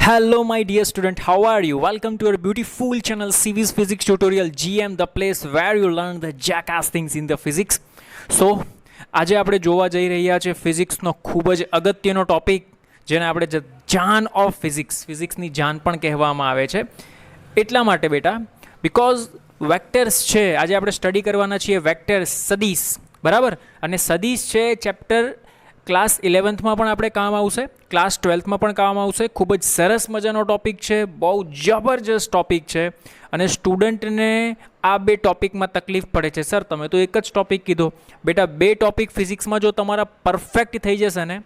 Hello, my dear student. How are you? Welcome to our beautiful channel, CV's Physics Tutorial GM, the place where you learn the jackass things in the physics. So, આજે આપણે જોવા જઈ રહ્યા છે ફિઝિક્સનો ખૂબ જ અગત્યનો topic, જેને આપણે જાન ઓફ ફિઝિક્સની જાન પણ કહેવામાં આવે છે. એટલા માટે બેટા, બીકોઝ વેક્ટર્સ છે, આજે આપણે સ્ટડી કરવાના છીએ વેક્ટર્સ, સદીશ, બરાબર. અને સદીશ છે ચેપ્ટર ક્લાસ 11થમાં પણ આપણે કામ આવશે, ક્લાસ 12થમાં પણ કામ આવશે. ખૂબ જ સરસ મજાનો ટોપિક છે, બહુ જબરજસ્ત ટોપિક છે. અને સ્ટુડન્ટને આ બે ટોપિકમાં તકલીફ પડે છે. સર, તમે તો એક જ ટોપિક કીધો. બેટા, બે ટોપિક ફિઝિક્સમાં જો તમારા પરફેક્ટ થઈ જશે ને,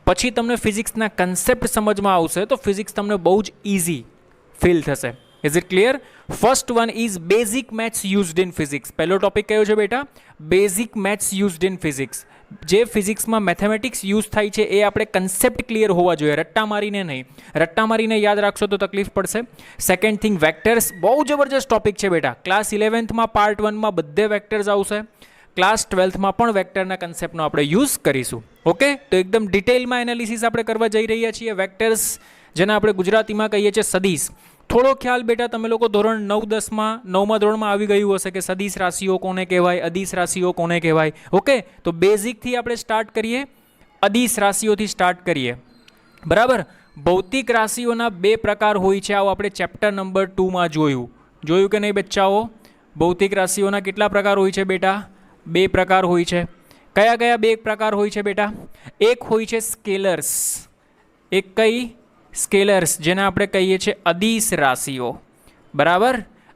પછી તમને ફિઝિક્સના કન્સેપ્ટ સમજમાં આવશે, તો ફિઝિક્સ તમને બહુ જ ઇઝી ફીલ થશે. Is it clear? First one is basic maths used in physics. પહેલો ટોપિક કયો છે બેટા? Basic maths used in physics. જે ફિઝિક્સમાં મેથેમેટિક્સ યુઝ થાય છે એ આપણે કન્સેપ્ટ ક્લિયર હોવા જોઈએ, રટ્ટા મારીને નહીં. રટ્ટા મારીને યાદ રાખશો તો તકલીફ પડશે. Second thing, vectors. બહુ જબરજસ્ત ટોપિક છે બેટા. ક્લાસ 11થમાં પાર્ટ 1માં બધે વેક્ટર્સ આવશે. ક્લાસ 12થમાં પણ વેક્ટરના કન્સેપ્ટનો આપણે યુઝ કરીશું. ઓકે, તો એકદમ ડિટેલમાં એનાલિસિસ આપણે કરવા જઈ રહ્યા છીએ. વેક્ટર્સ, જેને આપણે ગુજરાતીમાં કહીએ છીએ સદીશ. થોડો ખ્યાલ બેટા તમે લોકો ધોરણ 9-10માં 9મા ધોરણમાં આવી ગયું હશે કે સદીશ રાશિઓ કોને કહેવાય, અદિશ રાશિઓ કોને કહેવાય. ઓકે, તો બેઝિકથી આપણે સ્ટાર્ટ કરીએ, અદિશ રાશિઓથી સ્ટાર્ટ કરીએ, બરાબર. ભૌતિક રાશિઓના બે પ્રકાર હોય છે. આવો આપણે ચેપ્ટર નંબર 2માં જોયું કે નહીં બચ્ચાઓ? ભૌતિક રાશિઓના કેટલા પ્રકાર હોય છે બેટા? બે પ્રકાર હોય છે. કયા કયા બે પ્રકાર હોય છે બેટા? એક હોય છે સ્કેલર્સ. એક કઈ? સ્કેલર્સ, જેને આપણે કહીએ છીએ અદિશ રાશિઓ, બરાબર.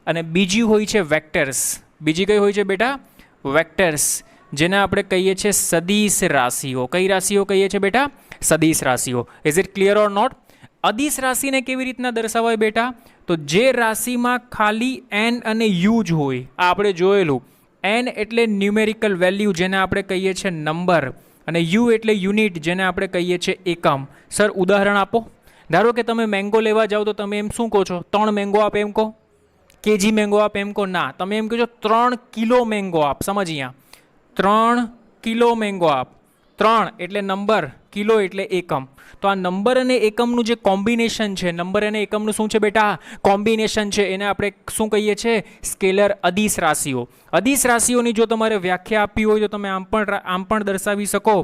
અને બીજી હોય છે વેક્ટર્સ. બીજી કઈ હોય છે બેટા? વેક્ટર્સ, જેને આપણે કહીએ છીએ સદિશ રાશિઓ. કઈ રાશિઓ કહીએ છીએ બેટા? સદિશ રાશિઓ. Is it clear or not? અદિશ રાશિને કેવી રીતના દર્શાવાય બેટા? તો જે રાશિમાં ખાલી એન અને યુ જ હોય. આ આપણે જોયેલું. એન એટલે ન્યુમેરિકલ વેલ્યુ, જેને આપણે કહીએ છીએ નંબર, અને યુ એટલે યુનિટ, જેને આપણે કહીએ છીએ એકમ. સર, ઉદાહરણ આપો. ધારો કે તમે મેંગો લેવા જાઓ તો તમે એમ શું કહો છો? 3 મેંગો આપ એમ કહો? કેજી મેંગો આપ એમ કહો? ના, તમે એમ કહો છો 3 કિલો મેંગો આપ. સમજ અહીંયા, 3 કિલો મેંગો આપ. 3 એટલે નંબર, કિલો એટલે એકમ. તો આ નંબર અને એકમનું જે કોમ્બિનેશન છે, નંબર અને એકમનું શું છે બેટા? કોમ્બિનેશન છે. એને આપણે શું કહીએ છીએ? સ્કેલર, અદિશ રાશિઓ. અદિશ રાશિઓની જો તમારે વ્યાખ્યા આપવી હોય તો તમે આમ પણ દર્શાવી શકો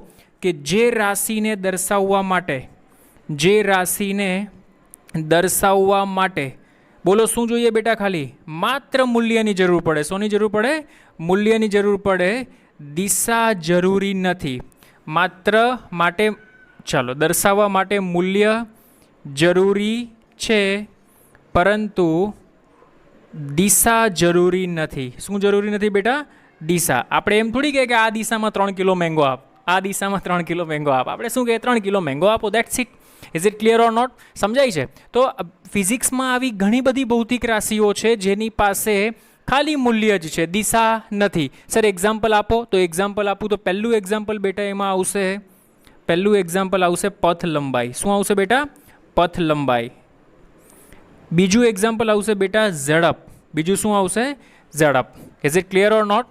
કે જે રાશિને દર્શાવવા માટે બોલો શું જોઈએ બેટા? ખાલી માત્ર મૂલ્યની જરૂર પડે. શોની જરૂર પડે? મૂલ્યની જરૂર પડે. દિશા જરૂરી નથી. માત્ર માટે, ચાલો, દર્શાવવા માટે મૂલ્ય જરૂરી છે, પરંતુ દિશા જરૂરી નથી. શું જરૂરી નથી બેટા? દિશા. આપણે એમ થોડી કહે કે આ દિશામાં 3 કિલો મેંગો આપ, આ દિશામાં 3 કિલો મેંગો આપ. આપણે શું કહે? 3 કિલો મેંગો આપો. That's it. Is it clear or not? સમજાય છે? તો ફિઝિક્સમાં આવી ઘણી બધી ભૌતિક રાશિઓ છે જેની પાસે ખાલી મૂલ્ય જ છે, દિશા નથી. સર, એક્ઝામ્પલ આપો. તો એક્ઝામ્પલ આપું તો પહેલું એક્ઝામ્પલ બેટા એમાં આવશે, પથ લંબાઈ. શું આવશે બેટા? પથ લંબાઈ. બીજું એક્ઝામ્પલ આવશે બેટા ઝડપ. બીજું શું આવશે? ઝડપ. Is it clear or not?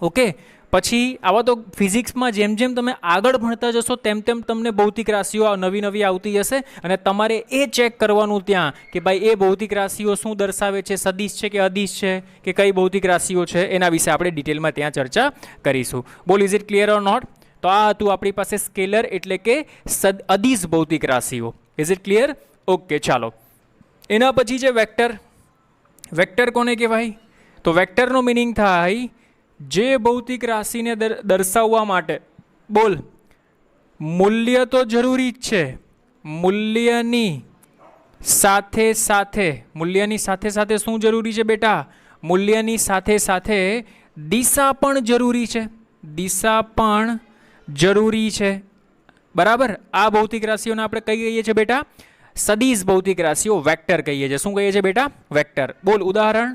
Okay. પછી આવા તો ફિઝિક્સમાં જેમ જેમ તમે આગળ ભણતા જશો તેમ તેમ તમને ભૌતિક રાશિઓ નવી આવતી જશે, અને તમારે એ ચેક કરવાનું ત્યાં કે ભાઈ એ ભૌતિક રાશિઓ શું દર્શાવે છે, સદિશ છે કે અદિશ છે કે કઈ ભૌતિક રાશિઓ છે, એના વિશે આપણે ડિટેલમાં ત્યાં ચર્ચા કરીશું. બોલ, is it clear or not? તો આ હતું આપણી પાસે સ્કેલર એટલે કે અદિશ ભૌતિક રાશિઓ. Is it clear? ઓકે, ચાલો. એના પછી છે વેક્ટર. વેક્ટર કોને કહેવાય? તો વેક્ટરનો મિનિંગ થાય જે ભૌતિક રાશિને દર્શાવવા માટે, બોલ, મૂલ્ય તો જરૂરી જ છે, મૂલ્યની સાથે સાથે શું જરૂરી છે બેટા? મૂલ્યની સાથે સાથે દિશા પણ જરૂરી છે. દિશા પણ જરૂરી છે, બરાબર. આ ભૌતિક રાશિઓને આપણે કઈ કહીએ છીએ બેટા? સદિશ ભૌતિક રાશિઓ, વેક્ટર કહીએ છીએ. શું કહીએ છીએ બેટા? વેક્ટર. બોલ, ઉદાહરણ.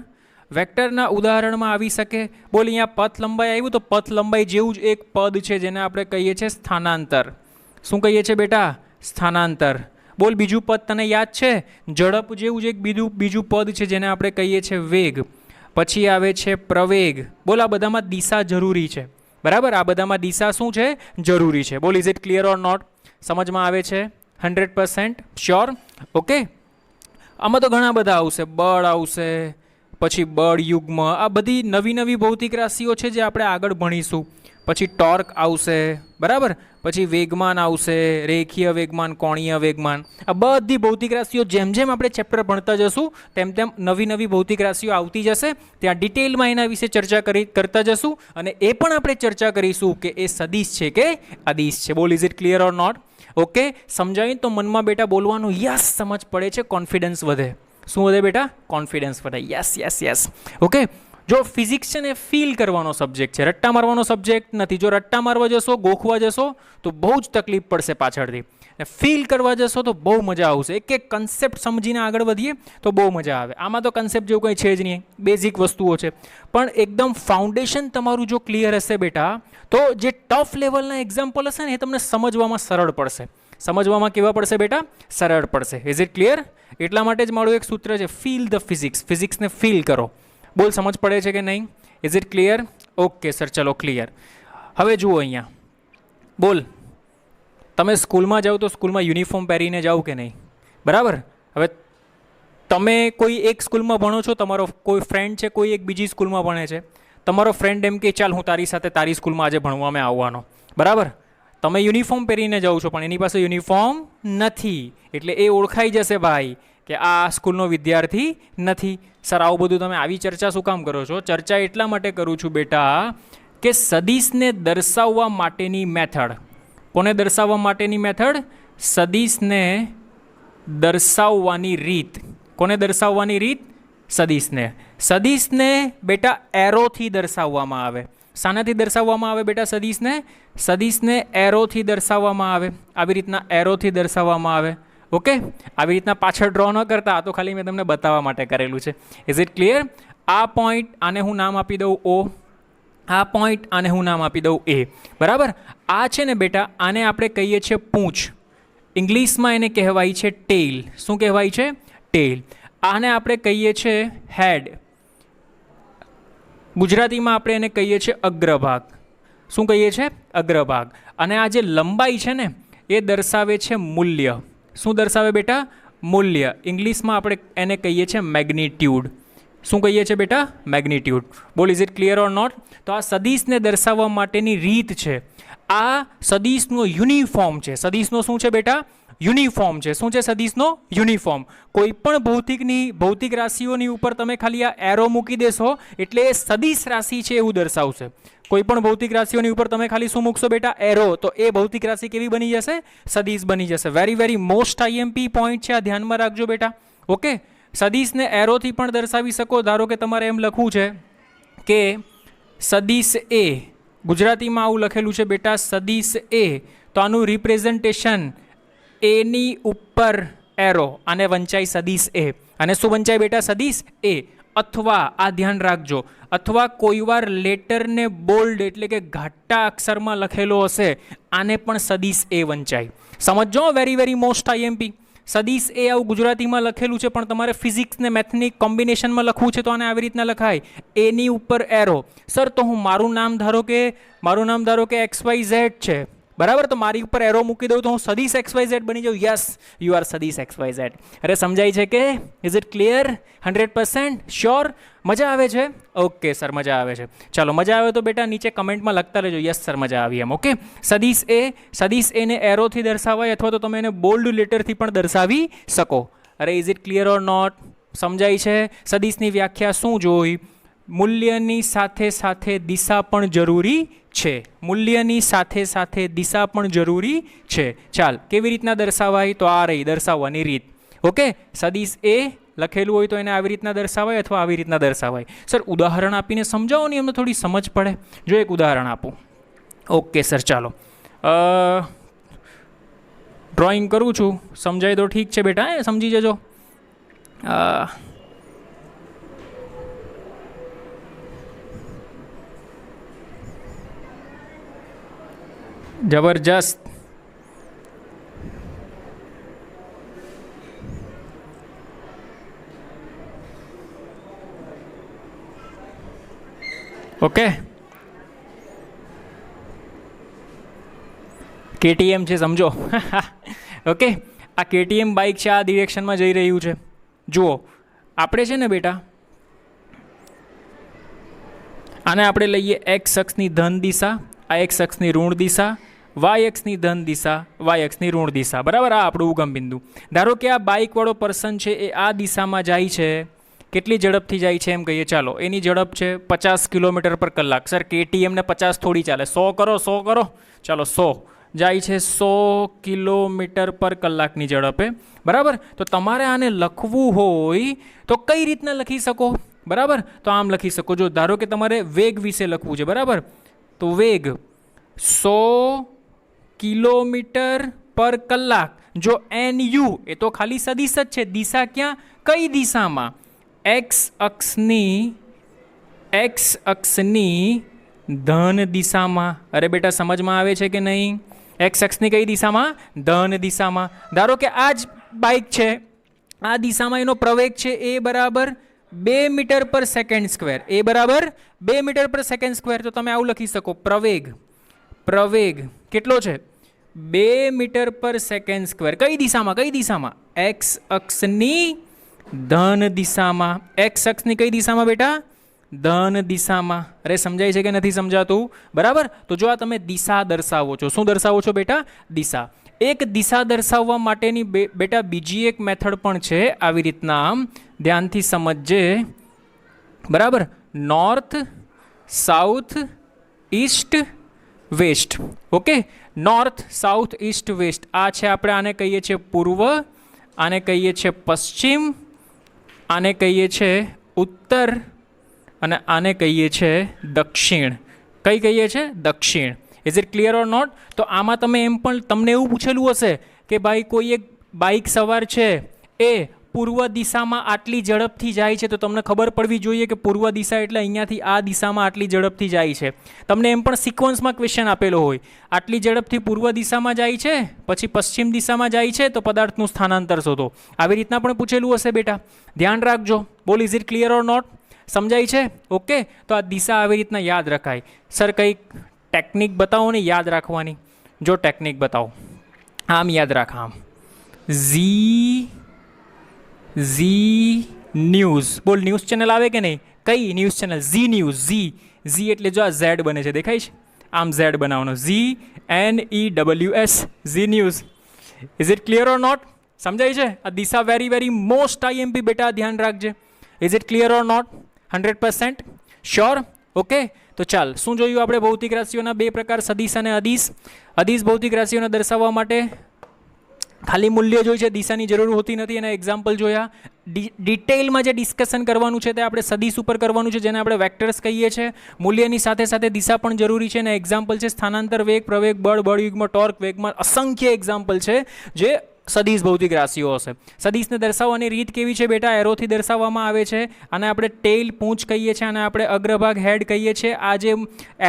વેક્ટરના ઉદાહરણમાં આવી શકે. બોલ, અહીંયા પથ લંબાઈ આવ્યું તો પથ લંબાઈ જેવું જ એક પદ છે જેને આપણે કહીએ છીએ સ્થાનાંતર. શું કહીએ છીએ બેટા? સ્થાનાંતર. બોલ, બીજું પદ તને યાદ છે? ઝડપ જેવું જ એક બીજું પદ છે જેને આપણે કહીએ છીએ વેગ. પછી આવે છે પ્રવેગ. બોલ, આ બધામાં દિશા જરૂરી છે, બરાબર. આ બધામાં દિશા શું છે? જરૂરી છે. બોલ, is it clear or not? સમજમાં આવે છે? 100% શ્યોર? ઓકે, આમાં તો ઘણા બધા આવશે, બળ આવશે, પછી બળ યુગ્મ, આ બધી નવી નવી ભૌતિક રાશિઓ છે જે આપણે આગળ ભણીશું. પછી ટોર્ક આવશે, બરાબર, પછી વેગમાન આવશે, રેખીય વેગમાન, કોણીય વેગમાન, આ બધી ભૌતિક રાશિઓ જેમ જેમ આપણે ચેપ્ટર ભણતા જશું તેમ તેમ નવી નવી ભૌતિક રાશિઓ આવતી જશે. ત્યાં ડિટેલમાં એના વિશે ચર્ચા કરતા જશું અને એ પણ આપણે ચર્ચા કરીશું કે એ સદિશ છે કે અદિશ છે. બોલ, is it clear or not? Okay, સમજાવીને તો મનમાં બેટા બોલવાનું, યસ, સમજ પડે છે, કોન્ફિડન્સ વધે. શું વધે બેટા? કોન્ફિડન્સ વધે. Yes yes yes. ઓકે, જો ફિઝિક્સ છે ને ફીલ કરવાનો સબ્જેક્ટ છે, રટ્ટા મારવાનો સબ્જેક્ટ નથી. જો રટ્ટા મારવા જશો, ગોખવા જશો તો બહુ જ તકલીફ પડશે પાછળથી. ફીલ કરવા જશો તો બહુ મજા આવશે. એક એક કન્સેપ્ટ સમજીને આગળ વધીએ તો બહુ મજા આવે. આમાં તો કન્સેપ્ટ જેવું કંઈ છે જ નહીં, બેઝિક વસ્તુઓ છે, પણ એકદમ ફાઉન્ડેશન તમારું જો ક્લિયર હશે બેટા, તો જે ટફ લેવલના એક્ઝામ્પલ હશે ને એ તમને સમજવામાં સરળ પડશે. સમજવામાં કેવા પડશે બેટા? સરળ પડશે. Is it clear? એટલા માટે જ મારું એક સૂત્ર છે, ફીલ ધ ફિઝિક્સ. ફિઝિક્સને ફીલ કરો. બોલ, સમજ પડે છે કે નહીં? Is it clear? Okay sir, ચલો ક્લિયર. હવે જુઓ અહીંયા, બોલ, તમે સ્કૂલમાં જાઓ તો સ્કૂલમાં યુનિફોર્મ પહેરીને જાઓ કે નહીં? બરાબર. હવે તમે કોઈ એક સ્કૂલમાં ભણો છો, તમારો કોઈ ફ્રેન્ડ છે કોઈ એક બીજી સ્કૂલમાં ભણે છે, તમારો ફ્રેન્ડ એમ કે ચાલ હું તારી સાથે તારી સ્કૂલમાં આજે ભણવામાં આવવાનો, બરાબર. તમે યુનિફોર્મ પહેરીને જાઓ છો પણ એની પાસે યુનિફોર્મ નથી, એટલે એ ઓળખાઈ જશે ભાઈ કે આ સ્કૂલનો વિદ્યાર્થી નથી. સર, આવું બધું તમે આવી ચર્ચા શું કામ કરો છો? ચર્ચા એટલા માટે કરું છું બેટા કે સદિશને દર્શાવવા માટેની મેથડ. કોને દર્શાવવા માટેની મેથડ? સદિશને દર્શાવવાની રીત. કોને દર્શાવવાની રીત? સદિશને. સદિશને બેટા એરોથી દર્શાવવામાં આવે. શાનાથી દર્શાવવામાં આવે બેટા સદિશને? સદિશને એરોથી દર્શાવવામાં આવે. આવી રીતના એરોથી દર્શાવવામાં આવે. ઓકે, આવી રીતના પાછળ ડ્રો ન કરતા, આ તો ખાલી મેં તમને બતાવવા માટે કરેલું છે. Is it clear? આ પોઈન્ટ, આને હું નામ આપી દઉં O. આ પોઈન્ટ, આને હું નામ આપી દઉં A. બરાબર. આ છે ને બેટા, આને આપણે કહીએ છીએ પૂંછ. ઇંગ્લિશમાં એને કહેવાય છે ટેલ. શું કહેવાય છે? ટેલ. આને આપણે કહીએ છીએ હેડ. ગુજરાતીમાં આપણે એને કહીએ છીએ અગ્રભાગ. શું કહીએ છીએ? અગ્રભાગ. અને આ જે લંબાઈ છે ને એ દર્શાવે છે મૂલ્ય. શું દર્શાવે બેટા? મૂલ્ય. ઇંગ્લિશમાં આપણે એને કહીએ છીએ મેગ્નિટ્યુડ. શું કહીએ છીએ બેટા? મેગ્નિટ્યુડ. બોલ, is it clear or not? તો આ સદિશને દર્શાવવા માટેની રીત છે. આ સદિશનો યુનિફોર્મ છે. સદિશનો શું છે બેટા? યુનિફોર્મ છે. શું છે સદિશનો? યુનિફોર્મ. કોઈ પણ ભૌતિક રાશિઓની ઉપર તમે ખાલી આ એરો મૂકી દેશો એટલે એ સદિશ રાશિ છે એવું દર્શાવશે. કોઈ પણ ભૌતિક રાશિઓની ઉપર તમે ખાલી શું મૂકશો બેટા? એરો, તો એ ભૌતિક રાશિ કેવી બની જશે? સદિશ બની જશે. Very very most IMP point છે, આ ધ્યાનમાં રાખજો બેટા. ઓકે, સદિશને એરોથી પણ દર્શાવી શકો. ધારો કે તમારે એમ લખવું છે કે સદિશ એ, ગુજરાતીમાં આવું લખેલું છે બેટા સદિશ એ, તો આનું રિપ્રેઝન્ટેશન એની ઉપર એરો, આને વંચાય સદિશ એ. અને શું વંચાય બેટા? સદિશ એ. અથવા આ ધ્યાન રાખજો, અથવા કોઈ વાર લેટરને બોલ્ડ એટલે કે ઘાટા અક્ષરમાં લખેલો હશે, આને પણ સદિશ એ વંચાય. સમજો, વેરી વેરી મોસ્ટ આઈએમપી. સદિશ એ આવું ગુજરાતીમાં લખેલું છે પણ તમારે ફિઝિક્સ ને મેથની કોમ્બિનેશનમાં લખવું છે તો આને આવી રીતના લખાય, એની ઉપર એરો. સર, તો હું મારું નામ ધારો કે XYZ છે, બરાબર, તો મારી ઉપર એરો મૂકી દઉં તો હું સદિશ XYZ બની જાઉં. યસ, યુ આર સદિશ XYZ. અરે સમજાય છે કે? Is it clear? 100% શ્યોર? મજા આવે છે? ઓકે સર, મજા આવે છે. ચાલો, મજા આવે તો બેટા નીચે કમેન્ટમાં લખતા રહેજો, યસ સર મજા આવી એમ. ઓકે, સદિશ એને એરોથી દર્શાવાય અથવા તો તમે એને બોલ્ડ લેટરથી પણ દર્શાવી શકો. અરે is it clear or not? સમજાય છે? સદિશની વ્યાખ્યા શું જોઈ? મૂલ્યની સાથે સાથે દિશા પણ જરૂરી છે. મૂલ્યની સાથે સાથે દિશા પણ જરૂરી છે. ચાલ, કેવી રીતના દર્શાવાય? તો આ રહી દર્શાવવાની રીત. ઓકે, સદિશ એ લખેલું હોય તો એને આવી રીતના દર્શાવાય અથવા આવી રીતના દર્શાવાય. સર, ઉદાહરણ આપીને સમજાવો ને, એમને થોડી સમજ પડે. જો એક ઉદાહરણ આપું. ઓકે સર, ચાલો ડ્રોઈંગ કરું છું, સમજાય તો ઠીક છે બેટા, સમજી જજો. જબરજસ્ત. ઓકે, KTM છે, સમજો. ઓકે, આ KTM બાઇક છે, આ ડિરેક્શનમાં જઈ રહ્યું છે. જુઓ આપણે છે ને બેટા આને આપણે લઈએ એક્સ અક્ષની ધન દિશા, આ એક્સ અક્ષની ઋણ દિશા, વાય અક્ષની ધન દિશા, વાય અક્ષની ઋણ દિશા. બરાબર, આ આપણું ઉગમ બિંદુ. ધારો કે આ બાઇકવાળો પર્સન છે એ આ દિશામાં જાય છે. કેટલી ઝડપથી જાય છે એમ કહીએ, ચાલો એની ઝડપ છે 50 કિલોમીટર પર કલાક. સર KTM ને 50 થોડી ચાલે, 100 કરો, 100 કરો, ચાલો 100 જાય છે 100 કિલોમીટર પર કલાકની ઝડપે. બરાબર, તો તમારે આને લખવું હોય તો કઈ રીતના લખી શકો? બરાબર, તો આમ લખી શકો. જો ધારો કે તમારે વેગ વિશે લખવું છે, બરાબર, તો વેગ 100 કિલોમીટર પર કલાક. જો NU એ તો ખાલી સદિશ જ છે, દિશા ક્યાં, કઈ દિશામાં? એક્સ અક્ષની ધન દિશામાં. અરે બેટા સમજમાં આવે છે કે નહીં? એક્સ અક્ષની કઈ દિશામાં? ધન દિશામાં. ધારો કે આ જ બાઇક છે, આ દિશામાં એનો પ્રવેગ છે એ બરાબર 2 મીટર પર સેકન્ડ સ્ક્વેર. એ બરાબર 2 મીટર પર સેકન્ડ સ્ક્વેર. તો તમે આવું લખી શકો, પ્રવેગ કેટલો છે? 2 મીટર પર સેકન્ડ સ્ક્વેર. કઈ દિશામાં? કઈ દિશામાં? એક્સ અક્ષની ધન દિશામાં. એક્સ અક્ષની કઈ દિશામાં બેટા? ધન દિશામાં. અરે સમજાય છે કે નથી સમજાતું? બરાબર, તો જો આ તમે દિશા દર્શાવો છો, શું દર્શાવો છો બેટા? દિશા. એક દિશા દર્શાવવા માટેની બેટા બીજી એક મેથડ પણ છે. આવી રીતના ધ્યાનથી સમજજે. બરાબર, north, south, east, west. Okay, north, south, east, west. આ છે આપણે આને કહીએ છીએ પૂર્વ, આને કહીએ છીએ પશ્ચિમ, આને કહીએ છીએ ઉત્તર અને આને કહીએ છીએ દક્ષિણ. કઈ કહીએ છીએ? દક્ષિણ. Is it clear or not? તો આમાં તમે એમ પણ તમને એવું પૂછેલું હશે કે ભાઈ કોઈ એક બાઇક સવાર છે એ પૂર્વ દિશામાં આટલી ઝડપથી જાય છે, તો તમને ખબર પડવી જોઈએ કે પૂર્વ દિશા એટલે અહીંયાથી આ દિશામાં આટલી ઝડપથી જાય છે. તમને એમ પણ સિક્વન્સમાં ક્વેશ્ચન આપેલો હોય, આટલી ઝડપથી પૂર્વ દિશામાં જાય છે, પછી પશ્ચિમ દિશામાં જાય છે, તો પદાર્થનું સ્થાનાંતર શોધો. આવી રીતના પણ પૂછેલું હશે બેટા, ધ્યાન રાખજો. બોલ, is it clear or not? સમજાય છે? ઓકે, તો આ દિશા આવી રીતના યાદ રખાય. સર કંઈક ટેકનિક બતાવો ને યાદ રાખવાની. જો ટેકનિક બતાવો, આમ યાદ રાખ. આમ ઝી ન્યૂઝ. બોલ, ન્યૂઝ ચેનલ આવે કે નહીં? કઈ news channel? Zee news. Zee એટલે જો આ ઝેડ બને છે, દેખાય છે? આમ ઝેડ બનાવવાનો, ZNEWS, Zee News. Is it clear or not? સમજાય છે? આ દિશા વેરી મોસ્ટ IMP બેટા, ધ્યાન રાખજે. Is it clear or not? 100% sure? Okay, તો ચાલ શું જોયું આપણે? ભૌતિક રાશિઓના બે પ્રકાર, સદિશ અને અદિશ. અદિશ ભૌતિક રાશિઓને દર્શાવવા માટે ખાલી મૂલ્ય જોઈ છે, દિશાની જરૂર હોતી નથી. એના એક્ઝામ્પલ જોયા. ડિટેલમાં જે ડિસ્કશન કરવાનું છે તે આપણે સદિશ ઉપર કરવાનું છે, જેને આપણે વેક્ટર્સ કહીએ છીએ. મૂલ્યની સાથે સાથે દિશા પણ જરૂરી છે. અને એક્ઝામ્પલ છે સ્થાનાંતર, વેગ, પ્રવેગ, બળ, બળયુગ્મ, ટોર્ક, વેગમાન. અસંખ્ય એક્ઝામ્પલ છે જે સદિશ ભૌતિક રાશિઓ હશે. સદિશને દર્શાવવાની રીત કેવી છે બેટા? એરોથી દર્શાવવામાં આવે છે. આને આપણે ટેલ, પૂંછ કહીએ છીએ, અને આપણે અગ્રભાગ, હેડ કહીએ છીએ. આ જે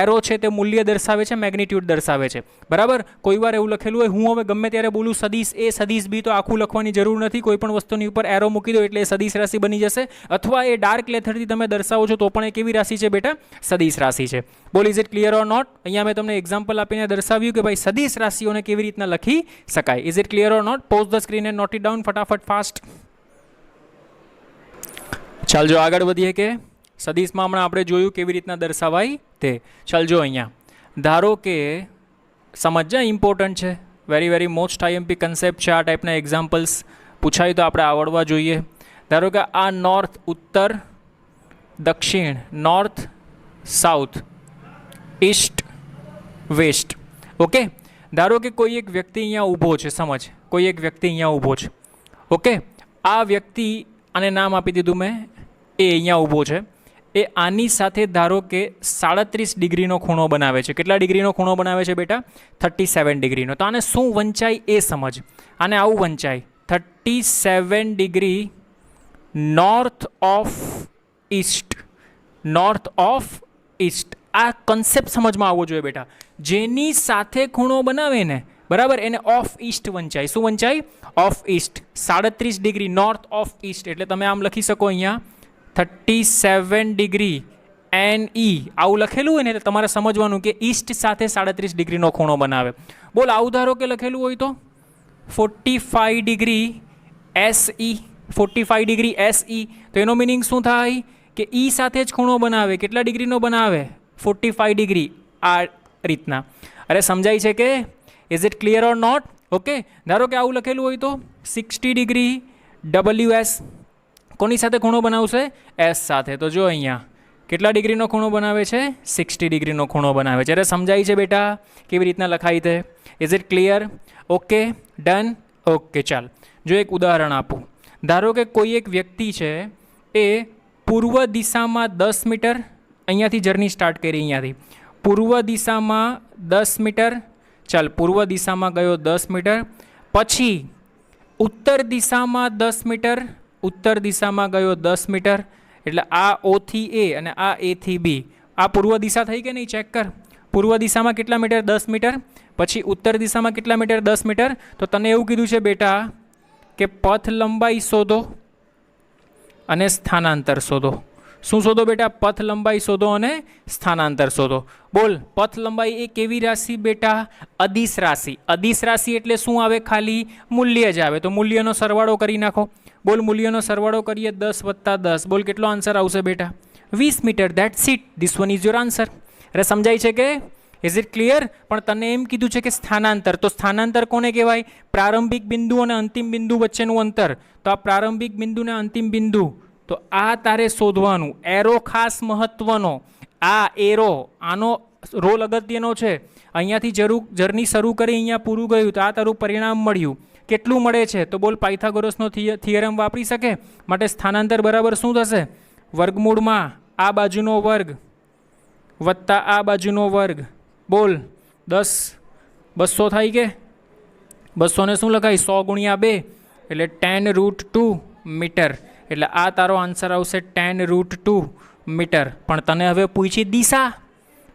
એરો છે તે મૂલ્ય દર્શાવે છે, મેગ્નિટ્યુડ દર્શાવે છે. બરાબર, કોઈ વાર એવું લખેલું હોય, હું હવે ગમે ત્યારે બોલું સદિશ A, સદિશ B, તો આખું લખવાની જરૂર નથી. કોઈ પણ વસ્તુની ઉપર એરો મૂકી દો એટલે એ સદિશ રાશિ બની જશે. અથવા એ ડાર્ક લેથરથી તમે દર્શાવો છો તો પણ એ કેવી રાશિ છે બેટા? સદિશ રાશિ છે. બોલ, is it clear or not? અહીંયા મેં તમને એક્ઝામ્પલ આપીને દર્શાવ્યું કે ભાઈ સદિશ રાશિઓને કેવી રીતના લખી શકાય. Is it clear or not? Pause the screen and note it down ફટાફટ, ફાસ્ટ. ચાલજો આગળ વધીએ કે સદિશમાં હમણાં આપણે જોયું કેવી રીતના દર્શાવાય તે. ચાલજો અહીંયા ધારો કે સમજ્યા, ઇમ્પોર્ટન્ટ છે, વેરી મોસ્ટ IMP કન્સેપ્ટ છે. આ ટાઈપના એક્ઝામ્પલ્સ પૂછાય તો આપણે આવડવા જોઈએ. ધારો કે આ નોર્થ, ઉત્તર, દક્ષિણ, north, south, east, west. Okay, ધારો કે કોઈ એક વ્યક્તિ અહીંયા ઊભો છે. સમજ, કોઈ એક વ્યક્તિ અહીંયા ઊભો છે. ઓકે, આ વ્યક્તિ, આને નામ આપી દીધું મેં, એ અહીંયા ઊભો છે. એ આની સાથે ધારો કે 37 ડિગ્રીનો ખૂણો બનાવે છે. કેટલા ડિગ્રીનો ખૂણો બનાવે છે બેટા? 37 ડિગ્રીનો. તો આને શું વંચાય એ સમજ. આને આવું વંચાય 37 degree north of East. North of East. આ કન્સેપ્ટ સમજમાં આવવો જોઈએ બેટા. જેની સાથે ખૂણો બનાવે ને, બરાબર, એને ઓફ ઈસ્ટ વંચાય. શું વંચાય? Of East. 37 degree north of East. એટલે તમે આમ લખી શકો અહીંયા 37 ડિગ્રી NE. આવું લખેલું હોય ને એટલે તમારે સમજવાનું કે ઈસ્ટ સાથે 37 ડિગ્રીનો ખૂણો બનાવે. બોલ, આવું ધારો કે લખેલું હોય તો 45 ડિગ્રી SE, 45 ડિગ્રી SE. તો એનો મિનિંગ શું થાય કે E સાથે જ ખૂણો બનાવે. કેટલા ડિગ્રીનો બનાવે? 45 ડિગ્રી. આ રીતના. અરે સમજાય છે કે? Is it clear or not? Okay, ધારો કે આવું લખેલું હોય તો 60 ડિગ્રી WS કોની સાથે ખૂણો બનાવશે? S સાથે. તો જો અહીંયા કેટલા ડિગ્રીનો ખૂણો બનાવે છે? 60 ડિગ્રીનો ખૂણો બનાવે છે. અરે સમજાય છે બેટા કેવી રીતના લખાય છે? Is it clear? Okay, done. Okay, ચાલ જો એક ઉદાહરણ આપું. ધારો કે કોઈ એક વ્યક્તિ છે એ પૂર્વ દિશામાં 10 મીટર, અહીંયાથી જર્ની સ્ટાર્ટ કરી, અહીંયાથી પૂર્વ દિશામાં 10 મીટર, ચાલ પૂર્વ દિશામાં ગયો 10 મીટર, પછી ઉત્તર દિશામાં 10 મીટર, ઉત્તર દિશામાં ગયો 10 મીટર. એટલે આ O થી A અને આ A થી B, આ પૂર્વ દિશા થઈ કે નહીં? ચેક કર. પૂર્વ દિશામાં કેટલા મીટર? 10 મીટર. પછી ઉત્તર દિશામાં કેટલા મીટર? 10 મીટર. તો તને એવું કીધું છે બેટા કે પથ લંબાઈ શોધો અને સ્થાનાંતર શોધો. શું શોધો બેટા? પથ લંબાઈ શોધો અને સ્થાનાંતર શોધો. બોલ, પથ લંબાઈ એ કેવી રાશિ બેટા? અદિશ રાશિ. અદિશ રાશિ એટલે શું આવે? ખાલી મૂલ્ય જ આવે. તો મૂલ્યનો સરવાળો કરી નાખો. બોલ, મૂલ્યનો સરવાળો કરીએ 10 + 10. બોલ કેટલો આન્સર આવશે બેટા? 20 metre. That's it. This one is your answer. અરે સમજાય છે કે? Is it clear? પણ તને એમ કીધું છે કે સ્થાનાંતર. તો સ્થાનાંતર કોને કહેવાય? પ્રારંભિક બિંદુ અને અંતિમ બિંદુ વચ્ચેનું અંતર. તો આ પ્રારંભિક બિંદુ ને અંતિમ બિંદુ, તો આ તારે શોધવાનું. એરો ખાસ મહત્વનો. આ એરો, આનો રોલ અગત્યનો છે. અહીંયાથી જર્ની શરૂ કરી અહીંયા પૂરું ગયું તો આ તારું પરિણામ મળ્યું. કેટલું મળે છે? તો બોલ, પાયથાગોરસનો થિયરમ વાપરી શકે. માટે સ્થાનાંતર બરાબર શું થશે? વર્ગમૂળમાં આ બાજુનો વર્ગ વત્તા આ બાજુનો વર્ગ. બોલ, 10 200 થાય કે? 200 ને શું લખાય? 100 × 2 એટલે 10√2 મીટર. એટલે આ તારો આન્સર આવશે 10√2 મીટર. પણ તને હવે પૂછી દિશા.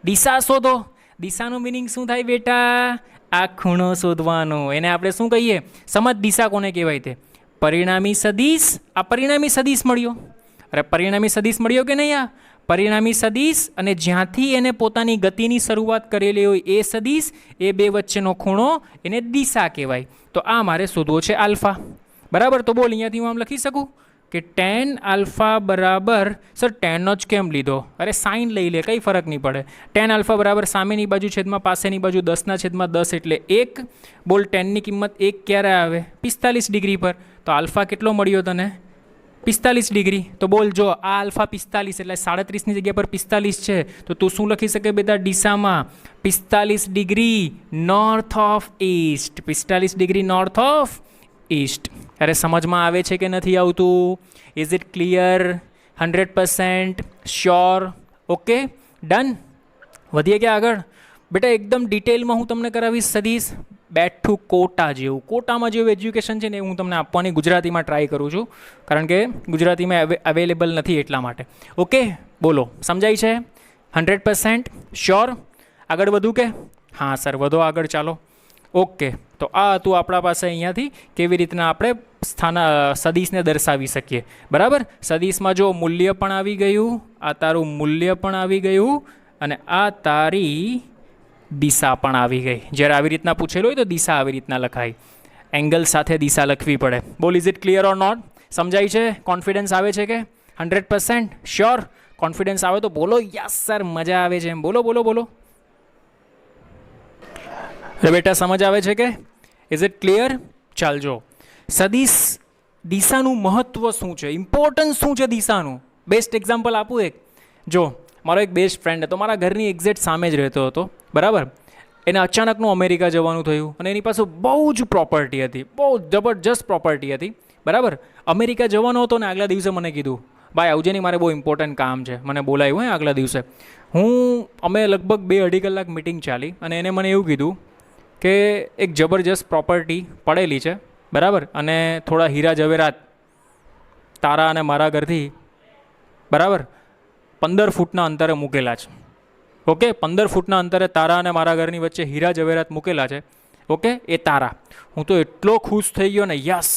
દિશા શોધો. દિશાનું મિનિંગ શું થાય બેટા? આ ખૂણો શોધવાનો. એને આપણે શું કહીએ? સમજ. દિશા કોને કહેવાય? તે પરિણામી સદિશ. આ પરિણામી સદિશ મળ્યો. અરે પરિણામી સદિશ મળ્યો કે નહીં? આ પરિણામી સદિશ, અને જ્યાંથી એને પોતાની ગતિની શરૂઆત કરેલી હોય એ સદિશ, એ બે વચ્ચેનો ખૂણો, એને દિશા કહેવાય. તો આ મારે શોધવો છે આલ્ફા. બરાબર. તો બોલ, અહીંયાથી હું આમ લખી શકું કે tan આલ્ફા બરાબર, સર ટેનનો જ કેમ લીધો? અરે સાઇન લઈ લે, કંઈ ફરક નહીં પડે. tan આલ્ફા બરાબર સામેની બાજુ છેદમાં પાસેની બાજુ 10/10 એટલે 1. બોલ, ટેનની કિંમત 1 ક્યારે આવે? 45 ડિગ્રી પર. તો આલ્ફા કેટલો મળ્યો તને? 45 ડિગ્રી. તો બોલ, જો આ આલ્ફા 45 એટલે 37ની જગ્યા પર 45 છે, તો તું શું લખી શકે બેટા? દિશામાં 45 degree north of East. 45 degree north of East. અરે સમજમાં આવે છે કે નથી આવતું? Is it clear? 100% sure? Okay, done. વધીએ કે આગળ? બેટા એકદમ ડિટેલમાં હું તમને કરાવીશ સદીશ. બેઠું કોટા જેવું. કોટામાં જેવું એજ્યુકેશન છે ને હું તમને આપવાની ગુજરાતીમાં ટ્રાય કરું છું, કારણ કે ગુજરાતીમાં અવેલેબલ નથી એટલા માટે. ઓકે, બોલો, સમજાય છે? 100% શ્યોર? આગળ વધું કે? હા સર, વધો આગળ, ચાલો. ઓકે, તો આ હતું આપણા પાસે અહીંયાથી કેવી રીતના આપણે સદીશને દર્શાવી શકીએ. બરાબર. સદીશમાં જો મૂલ્ય પણ આવી ગયું, આ તારું મૂલ્ય પણ આવી ગયું, અને આ તારી દિશા પણ આવી ગઈ. જ્યારે આવી રીતના પૂછેલું હોય તો દિશા આવી રીતના લખાય. એંગલ સાથે દિશા લખવી પડે. બોલ, is it clear or not? સમજાય છે? કોન્ફિડન્સ આવે છે કે? 100% શ્યોર? કોન્ફિડન્સ આવે તો બોલો યસ સર, મજા આવે છે એમ. બોલો બોલો બોલો. અરે બેટા સમજ આવે છે કે? Is it clear? ચાલજો. સદીશ દિશાનું મહત્વ શું છે? ઇમ્પોર્ટન્સ શું છે દિશાનું? બેસ્ટ એક્ઝામ્પલ આપું એક. જો મારો એક બેસ્ટ ફ્રેન્ડ હતો, મારા ઘરની એક્ઝેક્ટ સામે જ રહેતો હતો. બરાબર. એને અચાનકનું અમેરિકા જવાનું થયું અને એની પાસે બહુ જ પ્રોપર્ટી હતી, બહુ જબરજસ્ત પ્રોપર્ટી હતી. બરાબર. અમેરિકા જવાનો હતો ને આગલા દિવસે મને કીધું, ભાઈ આવજે નહીં, મારે બહુ ઇમ્પોર્ટન્ટ કામ છે. મને બોલાવ્યું હોય આગલા દિવસે. અમે લગભગ 2-2.5 કલાક મિટિંગ ચાલી અને એને મને એવું કીધું કે એક જબરજસ્ત પ્રોપર્ટી પડેલી છે. બરાબર. અને થોડા હીરા જવેરાત તારા અને મારા ઘરથી બરાબર 15 ફૂટના અંતરે મૂકેલા છે. ઓકે, 15 ફૂટના અંતરે તારા અને મારા ઘરની વચ્ચે હીરા જવેરાત મૂકેલા છે. ઓકે, એ તારા. હું તો એટલો ખુશ થઈ ગયો ને, યસ,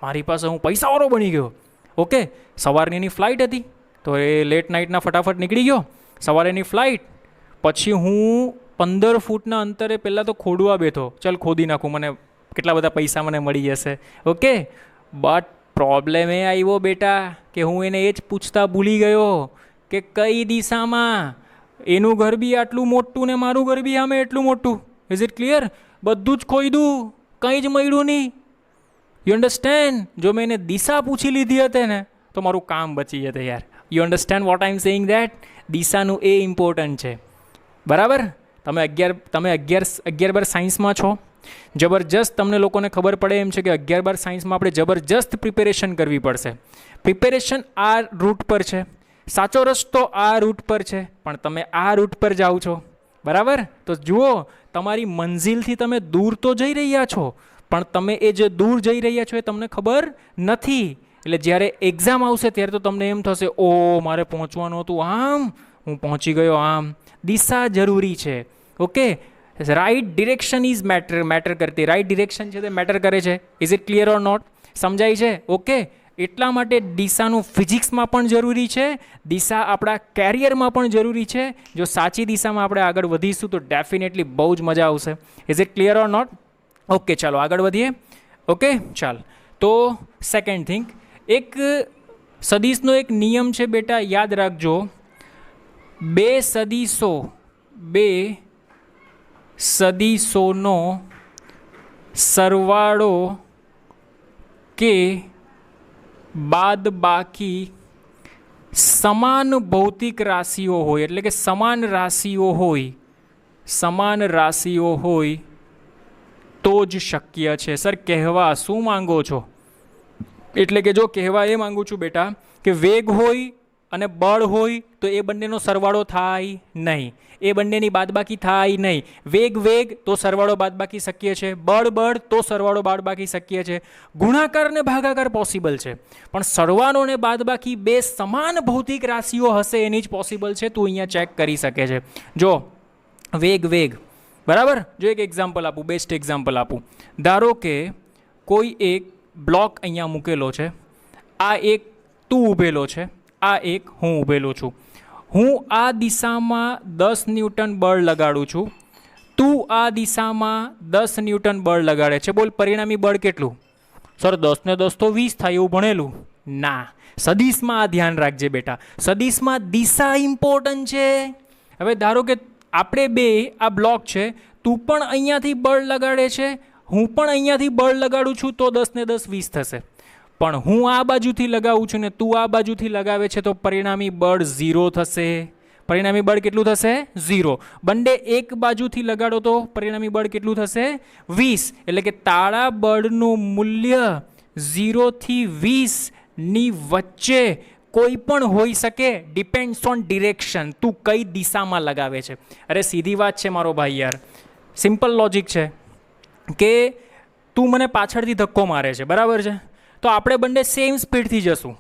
મારી પાસે હું પૈસાવાળો બની ગયો. ઓકે, સવારની એની ફ્લાઇટ હતી તો એ લેટ નાઇટના ફટાફટ નીકળી ગયો. સવારે એની ફ્લાઇટ, પછી હું 15 ફૂટના અંતરે પહેલાં તો ખોદવા બેઠો. ચાલ ખોદી નાખું, મને કેટલા બધા પૈસા મને મળી જશે. ઓકે, બટ પ્રોબ્લેમ એ આવ્યો બેટા કે હું એને એ જ પૂછતા ભૂલી ગયો કે કઈ દિશામાં. એનું ઘર બી આટલું મોટું ને મારું ઘર બી આમે એટલું મોટું. Is it clear? બધું જ ખોઈદું, કંઈ જ મળ્યું નહીં. You understand? જો મેં એને દિશા પૂછી લીધી હતી ને તો મારું કામ બચી જશે યાર. You understand what I am saying that? દિશાનું એ ઇમ્પોર્ટન્ટ છે. બરાબર? તમે 11 બાર સાયન્સમાં છો, જબરજસ્ત તમને લોકોને ખબર પડે એમ છે કે 11 બાર સાયન્સમાં આપણે જબરજસ્ત પ્રિપેરેશન કરવી પડશે. પ્રિપેરેશન આ રૂટ પર છે, સાચો રસ્તો આ રૂટ પર છે, પણ તમે આ રૂટ પર જાઓ છો. બરાબર? તો જુઓ, તમારી મંઝિલથી તમે દૂર તો જઈ રહ્યા છો, પણ તમે એ જે દૂર જઈ રહ્યા છો એ તમને ખબર નથી. એટલે જ્યારે એક્ઝામ આવશે ત્યારે તો તમને એમ થશે, ઓ મારે પહોંચવાનું હતું આમ, હું પહોંચી ગયો આમ. દિશા જરૂરી છે. Okay, right direction is matter કરતી. રાઈટ ડિરેક્શન છે તે મેટર કરે છે. Is it clear or not? સમજાય છે? ઓકે, એટલા માટે દિશાનું ફિઝિક્સમાં પણ જરૂરી છે, દિશા આપણા કેરિયરમાં પણ જરૂરી છે. જો સાચી દિશામાં આપણે આગળ વધીશું તો ડેફિનેટલી બહુ જ મજા આવશે. Is it clear or not? Okay, ચાલો આગળ વધીએ. ઓકે, ચાલ. તો સેકન્ડ થિંગ, એક સદીશનો એક નિયમ છે બેટા, યાદ રાખજો. બે સદીશોનો સરવાળો કે બાદ બાકી સમાન ભૌતિક રાશિઓ હોય, એટલે કે સમાન રાશિઓ હોય તો જ શક્ય છે. સર કહેવા શું માંગો છો? એટલે કે જો કહેવા એ માંગુ છું બેટા કે વેગ હોય અને બળ હોય તો એ બંનેનો સરવાળો થાય નહીં, એ બંનેની બાદબાકી થાય નહીં. વેગ તો સરવાળો બાદબાકી શક્ય છે, બળ તો સરવાળો બાદબાકી શક્ય છે, ગુણાકાર ને ભાગાકાર પોસિબલ છે, પણ સરવાળો ને બાદબાકી બે સમાન ભૌતિક રાશિઓ હશે એની જ પોસિબલ છે. તું અહીંયા ચેક કરી શકે છે. જો વેગ બરાબર, જો એક એક્ઝામ્પલ આપું, બેસ્ટ એક્ઝામ્પલ આપું. ધારો કે કોઈ એક બ્લોક અહીંયા મૂકેલો છે, આ એક તું ઊભેલો છે, આ એક હું ઊભેલો છું. હું આ દિશામાં 10 ન્યૂટન બળ લગાડું છું, તું આ દિશામાં 10 ન્યૂટન બળ લગાડે છે. બોલ પરિણામી બળ કેટલું? સર 10 ને 10 તો 20 થાય, એવું ભણેલું ના. સદીશમાં આ ધ્યાન રાખજે બેટા, સદીશમાં દિશા ઇમ્પોર્ટન્ટ છે. હવે ધારો કે આપણે બે આ બ્લોક છે, તું પણ અહીંયાથી બળ લગાડે છે, હું પણ અહીંયાથી બળ લગાડું છું, તો 10 ને 10 20 થશે. પણ હું આ બાજુથી લગાવું છું ને તું આ બાજુથી લગાવે છે તો પરિણામી બળ 0 થશે. પરિણામી બળ કેટલું થશે? 0. બંને એક બાજુથી લગાડો તો પરિણામી બળ કેટલું થશે? 20. એટલે કે તાળા બળનું મૂલ્ય 0 થી 20 ની વચ્ચે કોઈ પણ હોઈ શકે. ડિપેન્ડ્સ ઓન ડિરેક્શન, તું કઈ દિશામાં લગાવે છે. અરે સીધી વાત છે મારો ભાઈ યાર, સિમ્પલ લોજિક છે કે તું મને પાછળથી ધક્કો મારે છે, બરાબર છે, તો આપણે બંને સેમ સ્પીડથી જશું,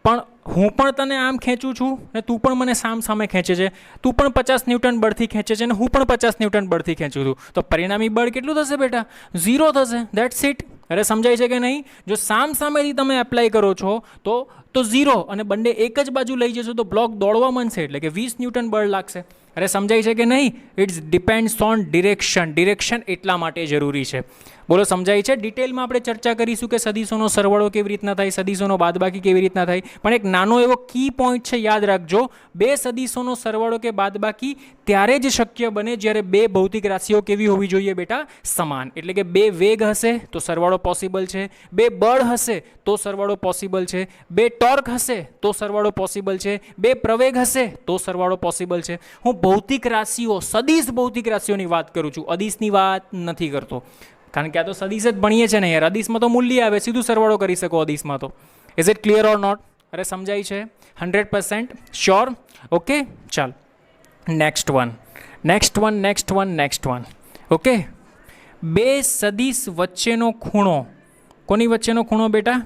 પણ હું પણ તને આમ ખેંચું છું ને તું પણ મને સામે ખેંચે છે. તું પણ 50 ન્યૂટન બળથી ખેંચે છે ને હું પણ 50 ન્યૂટન બળથી ખેંચું છું, તો પરિણામી બળ કેટલું થશે બેટા? 0 થશે. That's it. અરે સમજાય છે કે નહીં? જો સામેથી તમે એપ્લાય કરો છો તો 0, અને બંને એક જ બાજુ લઈ જશો તો બ્લોક દોડવા માંડશે, એટલે કે 20 ન્યૂટન બળ લાગશે. અરે સમજાય છે કે નહીં? It's depends on direction. Direction એટલા માટે જરૂરી છે. બોલો સમજાય છે? ડિટેલમાં આપણે ચર્ચા કરીશું કે સદીશોનો સરવાળો કેવી રીતના થાય, સદીશોનો બાદબાકી કેવી રીતના થાય, પણ એક નાનો એવો કી પોઈન્ટ છે, યાદ રાખજો. બે સદીશોનો સરવાળો કે બાદબાકી ત્યારે જ શક્ય બને જ્યારે બે ભૌતિક રાશિઓ કેવી હોવી જોઈએ બેટા? સમાન. એટલે કે બે વેગ હશે તો સરવાળો પોસિબલ છે, બે બળ હશે તો સરવાળો પોસિબલ છે, બે ટોર્ક હશે તો સરવાળો પોસિબલ છે, બે પ્રવેગ હશે તો સરવાળો પોસિબલ છે. હું ભૌતિક રાશિઓ, સદીશ ભૌતિક રાશિઓની વાત કરું છું, અદીશની વાત નથી કરતો, કારણ કે આ તો સદીશ જ ભણીએ છે ને યાર. અદીશમાં તો મૂલ્ય આવે, સીધું સરવાળો કરી શકો અદીશમાં તો. Is it clear or not? અરે સમજાય છે? 100% શ્યોર? ઓકે, ચાલ નેક્સ્ટ વન. ઓકે, બે સદીશ વચ્ચેનો ખૂણો. કોની વચ્ચેનો ખૂણો બેટા?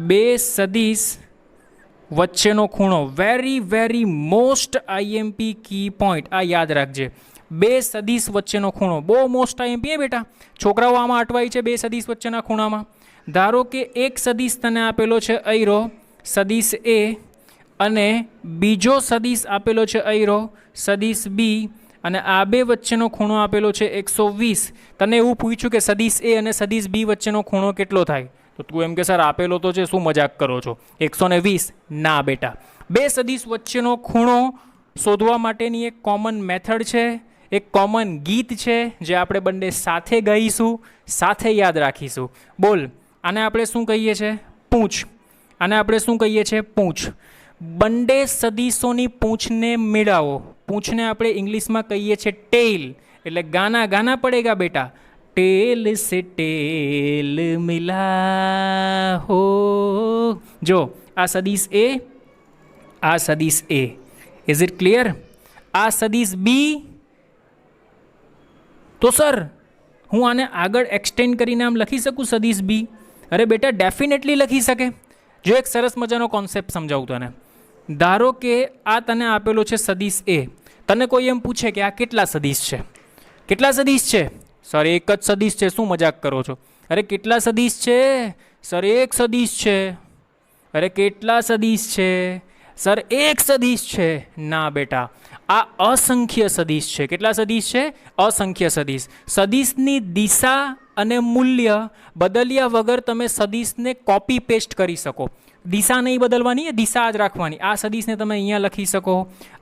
બે સદીશ વચ્ચેનો ખૂણો. Very most IMP key point, આ યાદ રાખજે. બે સદીશ વચ્ચેનો ખૂણો બહુ મોસ્ટ આઈએમપી બેટા. છોકરાઓ આમાં અટવાય છે બે સદીશ વચ્ચેના ખૂણામાં. ધારો કે એક સદીશ તને આપેલો છે અયરો, સદીશ એ, અને બીજો સદીશ આપેલો છે અયરો, સદીશ બી, અને આ બે વચ્ચેનો ખૂણો આપેલો છે 120. તને એવું પૂછ્યું કે સદીશ એ અને સદીશ બી વચ્ચેનો ખૂણો કેટલો થાય, તો તું એમ કે સર આપેલો તો છે, શું મજાક કરો છો, 120. ના બેટા, બે સદીશ વચ્ચેનો ખૂણો શોધવા માટેની એક કોમન મેથડ છે, એક કોમન ગીત છે જે આપણે બંને સાથે ગાઈશું, સાથે યાદ રાખીશું. બોલ, આને આપણે શું કહીએ છીએ? પૂંછ. આને આપણે શું કહીએ છીએ? પૂંછ. બંને સદીશોની પૂંછને મેળાવો. પૂંછને આપણે ઇંગ્લિશમાં કહીએ છીએ ટેલ. એટલે ગાના ગાના પડેગા બેટા. ટેલ સે ટેલ મિલા હો. જો આ સદીશ એ, આ સદીશ એ. Is it clear? આ સદીશ બી. તો સર હું આને આગળ એક્સટેન્ડ કરીને આમ લખી શકું સદીશ બી? અરે બેટા ડેફિનેટલી લખી શકે. જો એક સરસ મજાનો કોન્સેપ્ટ સમજાવું તને. ધારો કે આ તને આપેલો છે સદીશ એ. તને કોઈ એમ પૂછે કે આ કેટલા સદીશ છે? કેટલા સદીશ છે? સર એક જ સદીશ છે, શું મજાક કરો છો? અરે કેટલા સદીશ છે? સર એક સદીશ છે. અરે કેટલા સદીશ છે? સર એક સદીશ છે. ના બેટા, આ અસંખ્ય સદીશ છે. કેટલા સદીશ છે? અસંખ્ય સદીશ. સદીશની દિશા અને મૂલ્ય બદલ્યા વગર તમે સદીશને કોપી પેસ્ટ કરી શકો. દિશા નહીં બદલવાની, દિશા જ રાખવાની. આ સદીશને તમે અહીંયા લખી શકો,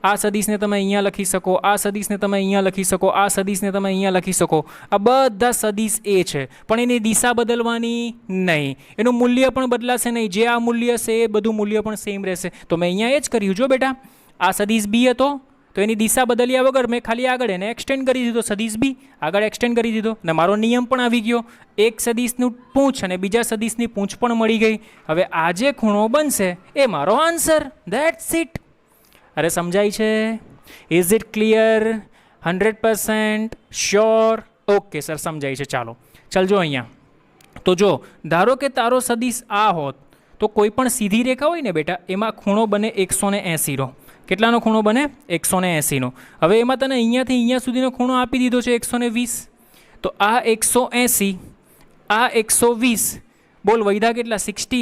આ સદીશને તમે અહીંયા લખી શકો, આ સદીશને તમે અહીંયા લખી શકો, આ સદીશને તમે અહીંયા લખી શકો. આ બધા સદીશ એ છે, પણ એની દિશા બદલવાની નહીં, એનું મૂલ્ય પણ બદલાશે નહીં. જે આ મૂલ્ય છે એ બધું મૂલ્ય પણ સેમ રહેશે. તો મેં અહીંયા એ જ કર્યું. જો બેટા, આ સદીશ બી હતો તો એની દિશા બદલ્યા વગર મેં ખાલી આગળ એને એક્સટેન્ડ કરી દીધો. સદીશ બી આગળ એક્સટેન્ડ કરી દીધો ને મારો નિયમ પણ આવી ગયો. એક સદીશનું પૂંછ અને બીજા સદીશની પૂંછ પણ મળી ગઈ. હવે આ જે ખૂણો બનશે એ મારો આન્સર. That's it. અરે સમજાય છે? Is it clear? 100% sure? Okay sir, સમજાય છે. ચાલ જો અહીંયા. તો જો ધારો કે તારો સદીશ આ હોત તો કોઈ પણ સીધી રેખા હોય ને બેટા, એમાં ખૂણો બને 180નો. કેટલાનો ખૂણો બને? 180નો. હવે એમાં તને અહીંયાથી અહીંયા સુધીનો ખૂણો આપી દીધો છે 120. તો આ 180, આ 120, બોલ વૈધા કેટલા? 60.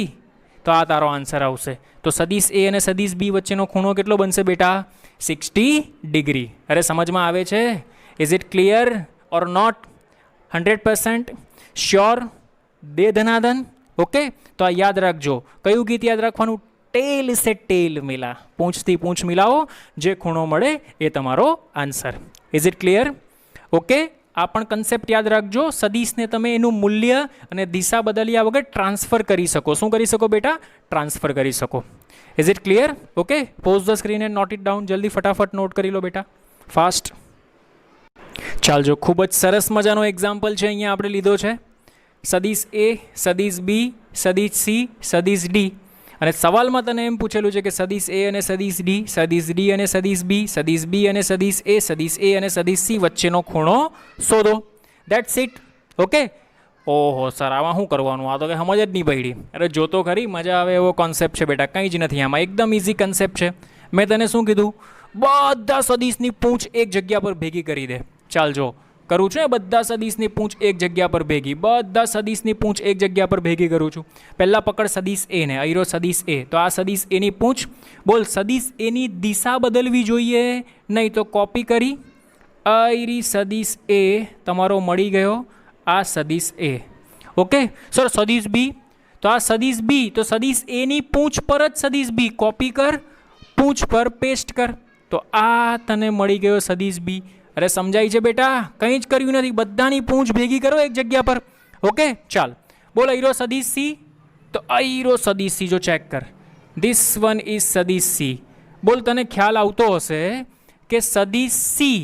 તો આ તારો આન્સર આવશે. તો સદીશ એ અને સદીશ બી વચ્ચેનો ખૂણો કેટલો બનશે બેટા? 60 ડિગ્રી. અરે સમજમાં આવે છે? Is it clear or not? 100% sure? દે ધનાધન. ઓકે, તો આ યાદ રાખજો. કયું ગીત યાદ રાખવાનું? ટેલ સે ટેલ મિલા. પૂંછથી પૂંછ મિલાવો, જે ખૂણો મળે એ તમારો answer. Is it clear? Okay, આ પણ કન્સેપ્ટ યાદ રાખજો. સદીશને તમે એનું મૂલ્ય અને દિશા બદલ્યા વગર ટ્રાન્સફર કરી શકો. શું કરી શકો બેટા? ટ્રાન્સફર કરી શકો. Is it clear? Okay, pause the screen and note it down. જલ્દી ફટાફટ નોટ કરી લો બેટા, ફાસ્ટ. ચાલજો, ખૂબ જ સરસ મજાનો એક્ઝામ્પલ છે અહીંયા આપણે લીધો છે. સદીશ એ, સદીશ બી, સદીશ સી, સદીશ ડી. અને સવાલમાં તને એમ પૂછેલું છે કે સદીશ એ અને સદીશ ડી, સદીશ ડી અને સદીશ બી, સદીશ બી અને સદીશ એ, સદીશ એ અને સદીશ સી વચ્ચેનો ખૂણો શોધો. That's it. ઓકે. ઓહો સર, આમાં શું કરવાનું? આ તો કંઈ સમજ જ નહીં પડી. અરે જોતો ખરી, મજા આવે એવો કોન્સેપ્ટ છે બેટા. કંઈ જ નથી આમાં, એકદમ ઇઝી કન્સેપ્ટ છે. મેં તને શું કીધું? બધા સદીશની પૂંછ એક જગ્યા પર ભેગી કરી દે. ચાલ જો કરું છું, બધા સદીશની પૂંછ એક જગ્યા પર ભેગી, બધા સદીશની પૂંછ એક જગ્યા પર ભેગી કરું છું. પહેલાં પકડ સદીશ એ ને, અહીંરો સદીશ એ. તો આ સદીશ એની પૂંછ. બોલ, સદીશ એની દિશા બદલવી જોઈએ નહીં, તો કોપી કરી અહીંરી સદીશ એ તમારો મળી ગયો. આ સદીશ એ. ઓકે સર, સદીશ બી. તો આ સદીશ બી, તો સદીશ એની પૂંછ પર જ સદીશ બી કોપી કર, પૂંછ પર પેસ્ટ કર. તો આ તને મળી ગયો સદીશ બી. અરે સમજાય છે બેટા? કંઈ જ કર્યું નથી, બધાની પૂંછ ભેગી કરો એક જગ્યા પર. ઓકે ચાલ, બોલ અહીંરો સદીશ સી. તો અહીંરો સદીશ સી જો ચેક કર, ધીસ વન ઇઝ સદીશ સી. બોલ, તને ખ્યાલ આવતો હશે કે સદીશ સી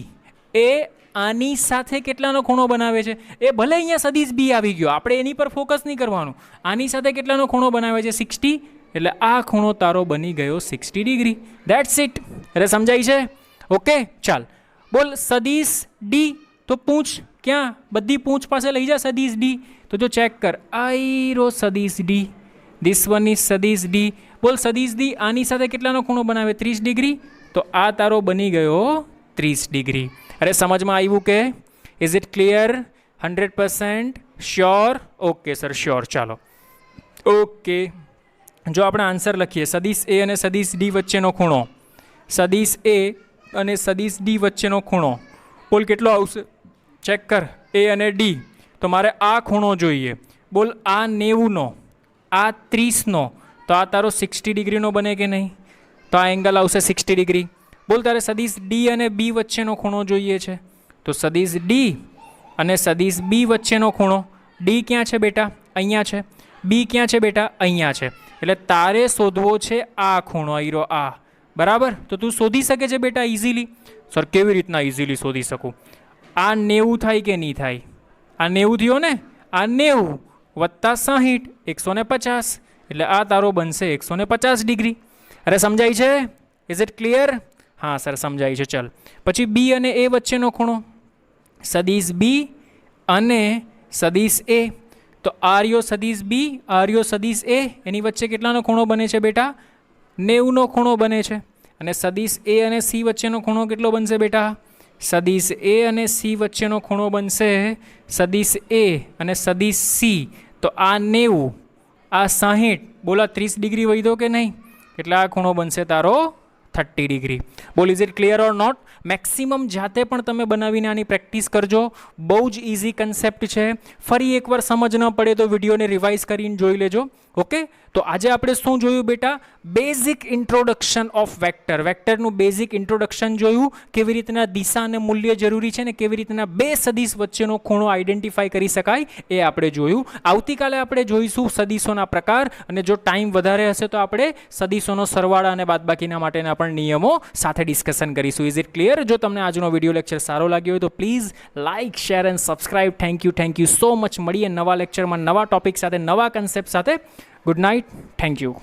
એ આની સાથે કેટલાનો ખૂણો બનાવે છે? એ ભલે અહીંયા સદીશ બી આવી ગયો, આપણે એની પર ફોકસ નહીં કરવાનું. આની સાથે કેટલાનો ખૂણો બનાવે છે? 60. એટલે આ ખૂણો તારો બની ગયો 60 ડિગ્રી. That's it. અરે સમજાય છે? ઓકે ચાલ, બોલ સદીશ ડી. તો પૂંછ ક્યાં? બધી પૂંછ પાસે લઈ જા સદીશ ડી. તો જો ચેક કર, આઈરો સદીશ ડી, ધીસ વન ઇઝ સદીશ ડી. બોલ સદીશ ડી આની સાથે કેટલાનો ખૂણો બનાવે? 30 ડિગ્રી. તો આ તારો બની ગયો 30 ડિગ્રી. અરે સમજમાં આવ્યું કે? Is it clear? 100% sure? Okay sir, sure. ચાલો ઓકે, જો આપણે આન્સર લખીએ, સદીશ એ અને સદીશ ડી વચ્ચેનો ખૂણો, સદીશ એ અને સદીશ ડી વચ્ચેનો ખૂણો બોલ કેટલો આવશે, ચેક કર. એ અને ડી. તો મારે આ ખૂણો જોઈએ. બોલ આ 90નો, આ 30નો, તો આ તારો 60 ડિગ્રીનો બને કે નહીં? તો આ એંગલ આવશે 60 ડિગ્રી. બોલ તારે સદીશ ડી અને બી વચ્ચેનો ખૂણો જોઈએ છે. તો સદીશ ડી અને સદીશ બી વચ્ચેનો ખૂણો. ડી ક્યાં છે બેટા? અહીંયા છે. બી ક્યાં છે બેટા? અહીંયા છે. એટલે તારે શોધવો છે આ ખૂણો, આયરો આ. બરાબર? તો તું શોધી શકે છે બેટા ઇઝીલી? સર કેવી રીતના ઇઝીલી શોધી શકું? આ 90 થાય કે નહીં થાય? આ 90 થયો ને? આ 90 વત્તા 60 150. એટલે આ તારો બનશે 150 ડિગ્રી. અરે સમજાય છે? Is it clear? હા સર સમજાય છે. ચલ પછી બી અને એ વચ્ચેનો ખૂણો. સદીશ બી અને સદીશ એ. તો આર્યો સદીશ બી, આર્યો સદીશ એ, એની વચ્ચે કેટલાનો ખૂણો બને છે બેટા? 90નો ખૂણો બને છે. અને સદીશ એ અને સી વચ્ચેનો ખૂણો કેટલો બનશે બેટા? સદીશ એ અને સી વચ્ચેનો ખૂણો બનશે સદીશ એ અને સદીશ સી. તો આ 90, આ 60, બોલા 30 ડિગ્રી વધ્યો કે નહીં? એટલે આ ખૂણો બનશે તારો 30 ડિગ્રી. બોલ is it clear or not? Maximum જાતે પણ તમે બનાવીને આની પ્રેક્ટિસ કરજો. બહુ જ ઇઝી કન્સેપ્ટ છે. ફરી એકવાર સમજ ન પડે તો વિડીયોને રિવાઇઝ કરીને જોઈ લેજો. ઓકે, તો આજે આપણે શું જોયું બેટા? Basic introduction of vector. વેક્ટરનું બેઝિક ઇન્ટ્રોડક્શન જોયું, કેવી રીતના દિશા અને મૂલ્ય જરૂરી છે ને કેવી રીતના બે સદીશ વચ્ચેનો ખૂણો આઈડેન્ટિફાઈ કરી શકાય એ આપણે જોયું. આવતીકાલે આપણે જોઈશું સદીશોના પ્રકાર, અને જો ટાઈમ વધારે હશે તો આપણે સદીશોનો સરવાળા અને બાદબાકીના માટેના પણ નિયમો સાથે ડિસ્કશન કરીશું. Is it clear? જો તમને આજનો વિડીયો લેક્ચર સારો લાગ્યો હોય તો please like, share and subscribe. Thank you so much. મળીએ નવા લેક્ચરમાં નવા ટોપિક સાથે, નવા કન્સેપ્ટ સાથે. Good night. Thank you.